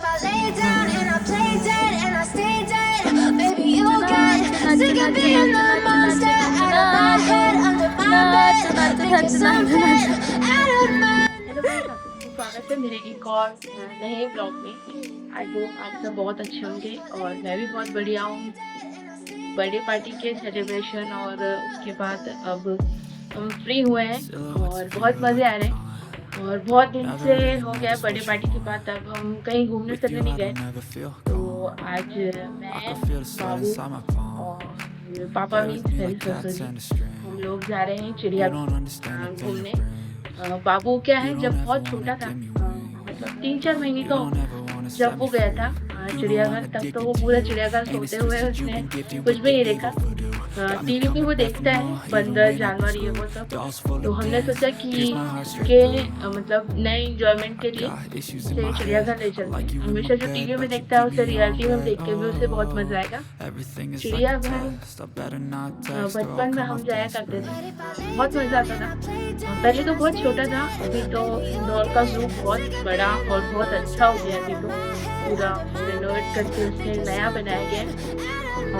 स्वागत है मेरे एक और नए ब्लॉग में। आई होप आप सब बहुत अच्छे होंगे और मैं भी बहुत बढ़िया हूँ। बर्थडे पार्टी के सेलिब्रेशन और उसके बाद अब हम फ्री हुए हैं और बहुत मज़े आ रहे हैं। और बहुत दिन से हो गया बर्थडे पार्टी के बाद अब हम कहीं घूमने फिरने नहीं गए। तो आज मैं, बाबू और पापा भी मेरे ससुर जी, हम लोग जा रहे हैं चिड़ियाघर घूमने। बाबू क्या है, जब बहुत छोटा था, मतलब 3-4 महीने का जब वो गया था चिड़ियाघर, तब तो वो पूरा चिड़ियाघर सोते हुए उसने कुछ भी नहीं देखा। टीवी पे वो देखता है बंदर जानवर ये वो सब। तो हमने सोचा कि मतलब नए इंजॉयमेंट के लिए उसे चिड़ियाघर ले चलते हैं। हमेशा जो टीवी में देखता है उसे रियलिटी में देख के भी उसे बहुत मजा आएगा। चिड़ियाघर बचपन में हम जाया करते थे, बहुत मजा आता था। पहले तो बहुत छोटा था, अभी तो इंदौर का जू बहुत बड़ा और बहुत अच्छा हो गया। अभी तो पूरा रेनोवेट करके उसने नया बनाया गया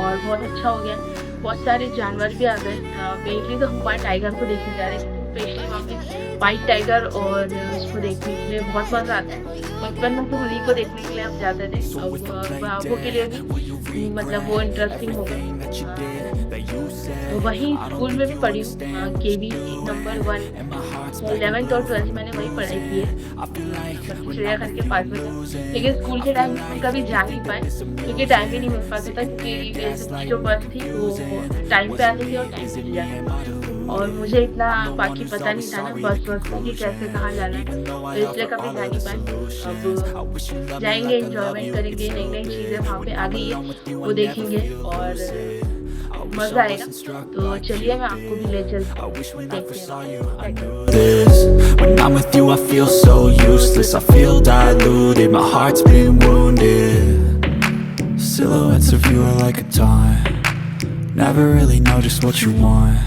और बहुत अच्छा हो गया। बहुत सारे जानवर भी आ गए। मेनली तो हम वहाँ टाइगर को देखने जा रहे हैं, स्पेशली वहाँ पे वाइट टाइगर, और उसको देखने के लिए बहुत मज़ा आता है। बचपन में तो उन्हीं को देखने के लिए हम जाते थे। अब बाबू के लिए भी मतलब वो इंटरेस्टिंग हो गया। तो वहीं स्कूल में भी पढ़ी हूँ, KB नंबर 1, 11th और 12th मैंने वहीं पढ़ाई की है, चिड़ियाघर के पास में था। लेकिन स्कूल के टाइम में कभी जा नहीं पाए क्योंकि टाइम भी नहीं मिल पाता था, क्योंकि जो बस थी वो टाइम पे आती थी और टाइम पे जाती। और मुझे इतना बाकी पता नहीं था ना बस में कि कैसे कहाँ जाना है, तो इसलिए कभी जा नहीं पाए। अब जाएंगे, एंजॉयमेंट करेंगे, नई नई चीज़ें वहाँ पे आ गई है वो देखेंगे और मज़ा आएगा। तो चलिए मैं आपको भी ले चलती हूँ, देखते हैं। When I'm with you I feel so useless, I feel diluted, my heart's been wounded. Silhouettes of you are like a taunt, never really know just what you want.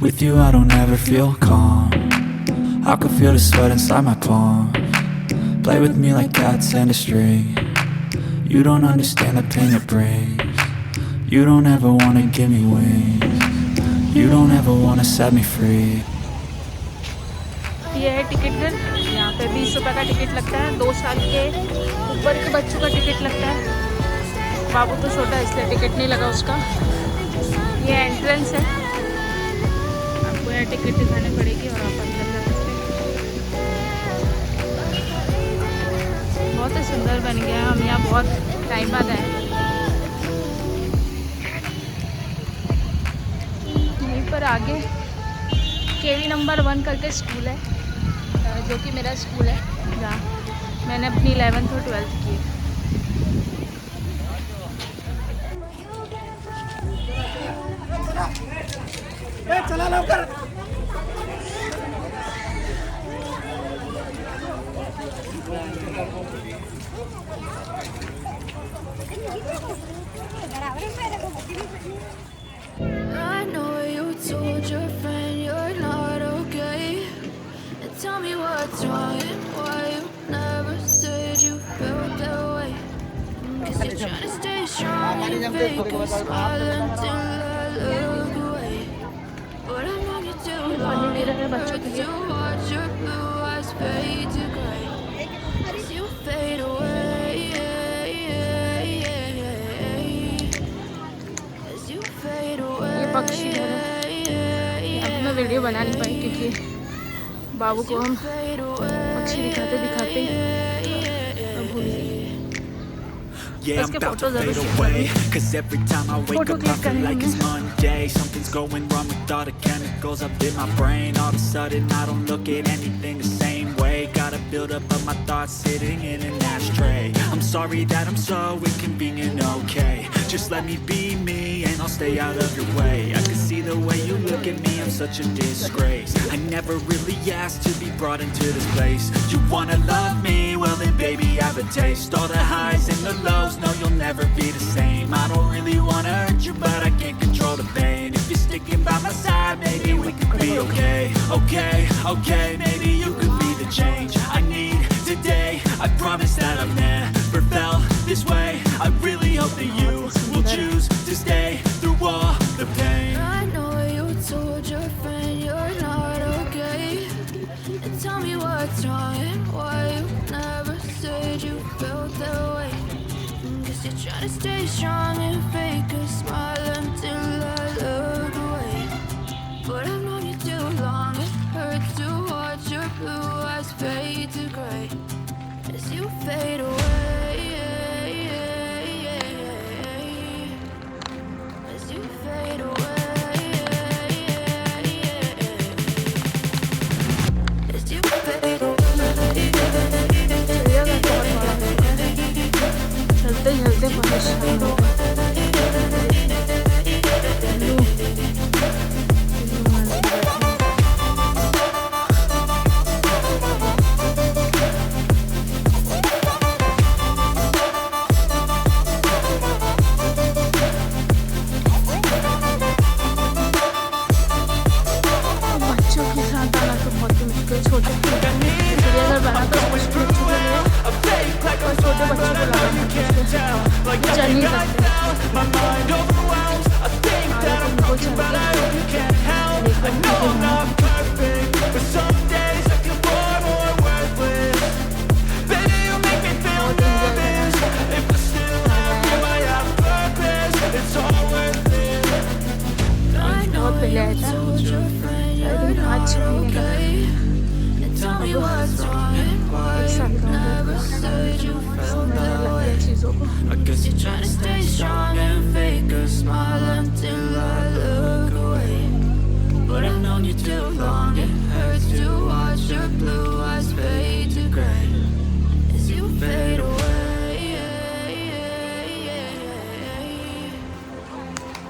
With you I don't ever feel calm, I can feel the sweat inside my palm. Play with me like cats and a string, you don't understand the pain it brings. You don't ever wanna give me wings, you don't ever wanna set me free. ये है ticket घर, यहाँ पे 20 रुपये का ticket लगता है। 2 साल के ऊपर के बच्चों का टिकट लगता है। बाबू तो छोटा है इसलिए टिकट नहीं लगा उसका। ये एंट्रेंस है, आपको यहाँ टिकट दिखानी पड़ेगी और आप अंदर जा सकते हैं। बहुत ही सुंदर बन गया है, हम यहाँ बहुत टाइम बाद आए। यहीं पर आगे KB नंबर 1 करके स्कूल है, जो कि मेरा स्कूल है जहाँ मैंने अपनी 11th और 12th की है। चला लवकर। I know you told your friend you're not okay. Tell me what's wrong and why you never said you felt that way. 'Cause you're trying to stay strong and fake a smile until I look away. But I've known you too long to watch your blue eyes fade to gray as you fade away, as you fade away. ये पक्षी है, अब मैं video बना नहीं पाई क्योंकि बाबू को हम पक्षी दिखाते दिखाते भूल गए। Yeah, I'm about to fade away, cause every time I wake up I feel like it's Monday. Something's going wrong with all the chemicals up in my brain. All of a sudden I don't look at anything the same way. Gotta build up of my thoughts sitting in an ashtray. I'm sorry that I'm so inconvenient, okay. Just let me be me and I'll stay out of your way. I can see the way you look at me, I'm such a disgrace. I never really asked to be brought into this place. You wanna love me? Well then baby I have a taste. All the highs and the lows, no you'll never be the same. I don't really wanna hurt you but I can't control the pain. If you're sticking by my side maybe we could be okay. Okay, maybe you could be the change I need today. I promise that I've never this way. I really hope that you will choose to stay through all the pain. I know you told your friend you're not okay, and tell me what's wrong and why you never said you felt that way. Guess you're trying to stay strong and fake a smile until I look away. But I've known you too long, it hurts to watch your blue eyes fade to gray as you fade away. As you fade away. As you fade away. चलते चलते परेशान हो गए। बच्चों के साथ आना तो बहुत ही मुश्किल, छोटे अगर बना तो मुश्किल बच्चों के लिए, और छोटे बच्चों को लाना मुश्किल, चल नहीं सकते। बहुत पहले आया था, लेकिन आज महीने का एक साल का हो गया चीज़ों को। I guess you're trying to stay strong and fake a smile until I look away. But I've known you too long, it hurts to watch your blue eyes fade to gray as you fade away.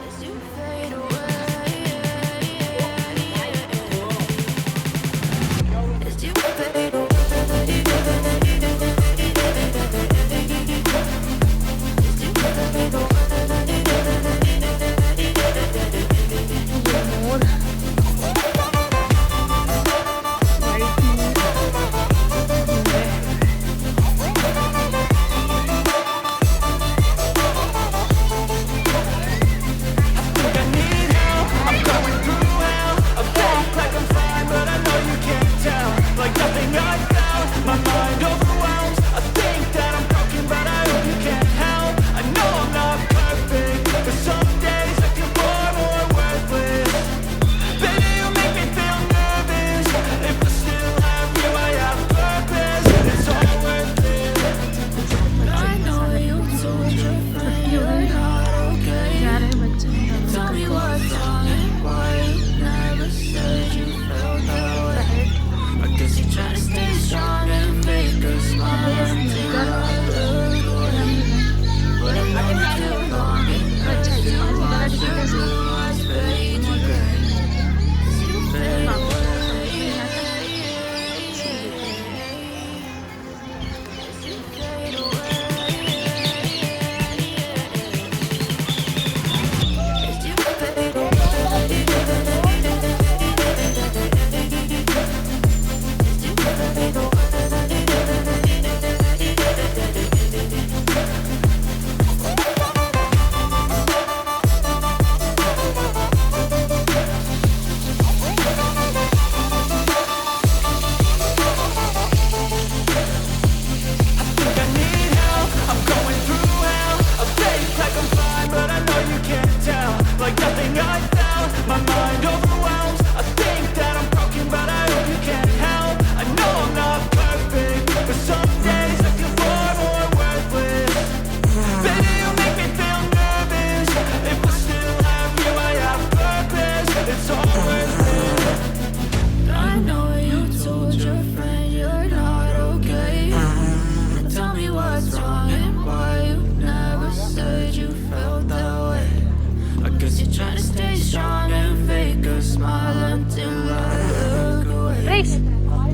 As you fade away. As you fade away.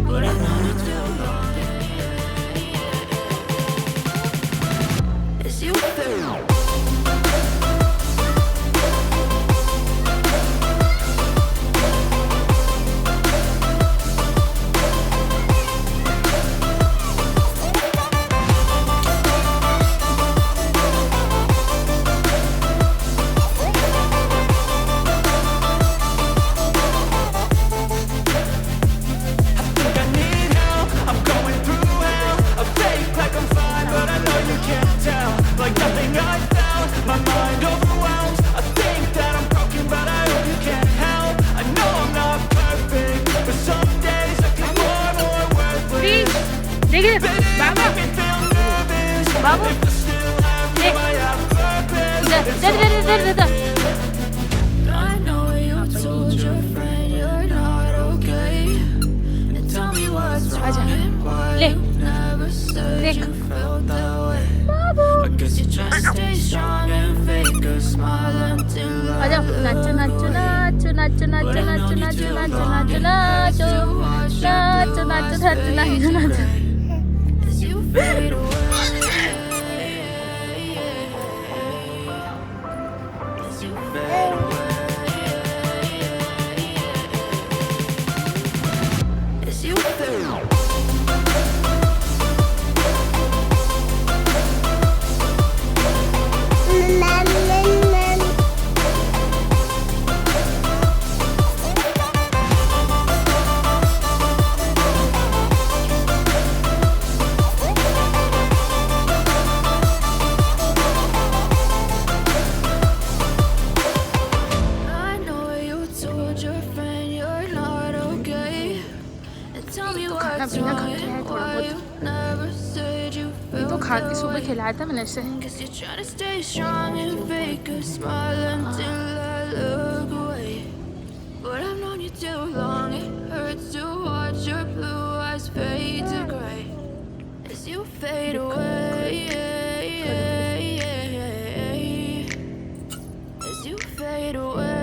मोर बाबू इधर इधर इधर इधर I know you told your friend you're not okay. And tell me what's wrong and why ले you never said देख you felt that way. You're trying to stay strong and fake a smile until I आजा नाचो नाचो नाचो नाचो नाचो नाचो नाचो नाचो नाचो नाचो नाचो नाचो नाचो नाचो नाचो as you fade away. As you fade away. As you fade away. I know you told your friend you're not okay. And tell me what's पीना wrong खा के आए and थोड़ा why बहुत you never said you ये तो felt खा के that सुबह way. खिलाया था मैंने इसे Guess you're trying to stay strong and fake a smile until I look away. But I've known you too long, it hurts to watch your blue eyes fade to gray as you fade away. As you fade away.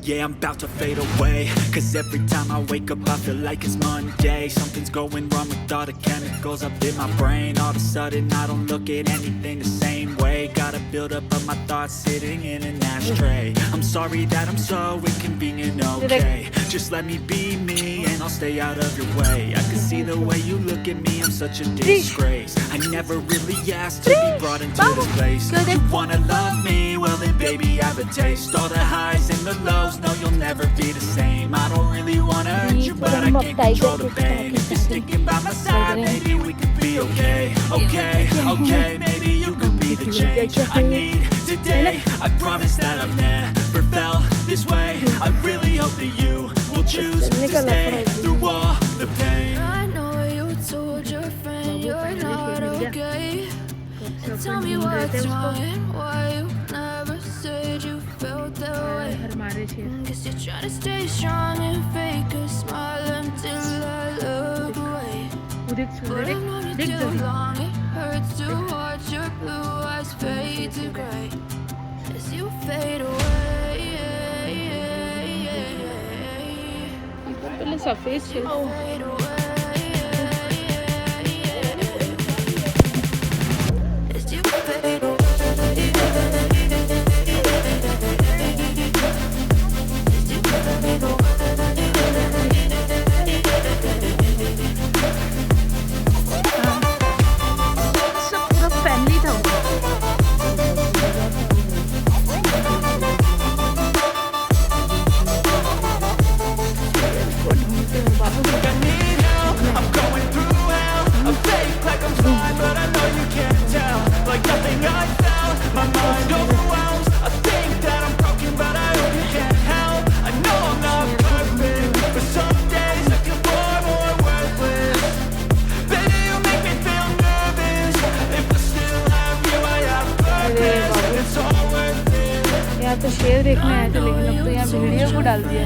Yeah, I'm about to fade away. Cause every time I wake up I feel like it's Monday. Something's going wrong with all the chemicals up in my brain. All of a sudden I don't look at anything the same way. Gotta build up of my thoughts sitting in an ashtray. I'm sorry that I'm so inconvenient, okay. Just let me be me and I'll stay out of your way. I can see the way you look at me, I'm such a disgrace. I never really asked to be brought into this place. You wanna love me? Well then baby I have a taste. All the highs and the lows, no you'll never be the same. I don't really wanna hurt you but I can't control the pain. If you're sticking by my side, maybe we could be okay. Okay, okay, maybe you could be the change I need today. I promise that I've never felt this way. I really hope that you will choose to stay through all the pain. I know you told your friend you're not okay. And tell me what's wrong and why you never said you felt that way. Guess you're trying to stay strong and fake a smile until I look away. But I've known you too long, it hurts to watch your blue eyes fade to gray as you fade away. पहले सफेद छे Fade away. As you fade away. As you fade away. सब पूरा family था I'm going through hell. I fake like I'm fine, but I know you can't tell. Like nothing I felt, my mind overwhelms. I think that I'm broken, but I hope you can't help. I know I'm not perfect, but some days I feel far more worthless. Baby, you make me feel nervous. If I still have you, I have purpose. It's all worth it. यहाँ तो शेर देखने आए थे लेकिन अब तो यहाँ वीडियो को डाल दिया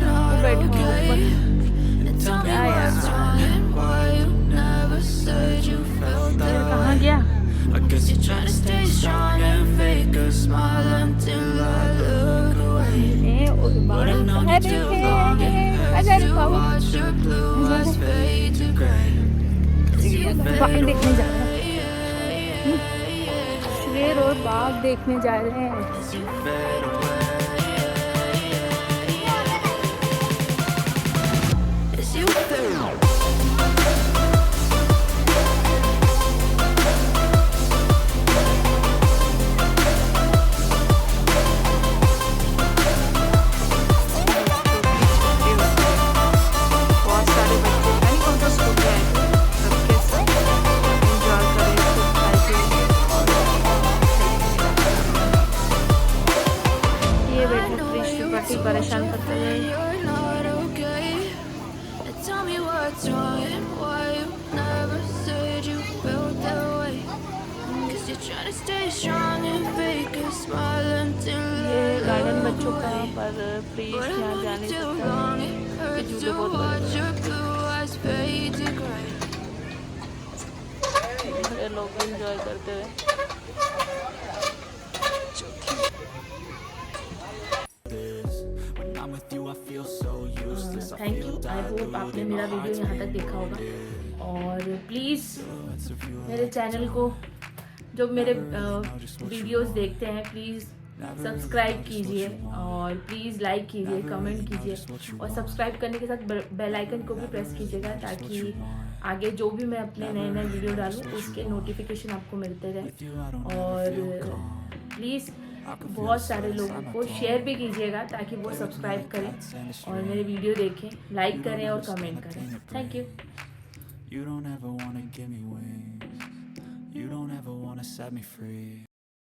तो बैठे हुए ऊपर क्या यार शेर कहाँ गया I guess You're trying to stay strong and fake a smile until I look away. ए और But I've known you too long, it hurts अरे to Babu watch your blue eyes fade to gray as you बाघ fade देखने जा रहे away. हैं शेर और बाघ देखने जा रहे हैं As you fade away. As you fade away. बहुत सारे बच्चे नहीं कौन सा स्कूल गए थे सबके साथ एंजॉय करे ये बैठे कृष्ण पार्टी परेशान करते हुए You're not okay. And tell me what's wrong and why You're trying to stay strong and fake a smile until ये I गार्डन look बच्चों का away. पर प्लीज But I यहाँ love जा you नहीं too सकता, long, it ये hurts झूले to बहुत बड़े watch बड़े your blue eyes fade to gray. हैं, ये लोग एंजॉय करते हुए। When I'm with you, I feel so useless. I thank you. feel I hope आपने diluted. मेरा My वीडियो heart's यहाँ तक देखा होगा और प्लीज़ मेरे चैनल को जो मेरे वीडियोस देखते हैं प्लीज़ सब्सक्राइब कीजिए और प्लीज़ लाइक कीजिए, कमेंट कीजिए और सब्सक्राइब करने के साथ बेल आइकन को भी प्रेस कीजिएगा ताकि आगे जो भी मैं अपने नए नए वीडियो डालूँ उसके नोटिफिकेशन आपको मिलते रहे। और प्लीज़ बहुत सारे लोगों को शेयर भी कीजिएगा ताकि वो सब्सक्राइब करें और मेरे वीडियो देखें, लाइक करें और कमेंट करें। Thank you. You don't ever wanna give me wings. You don't ever wanna set me free.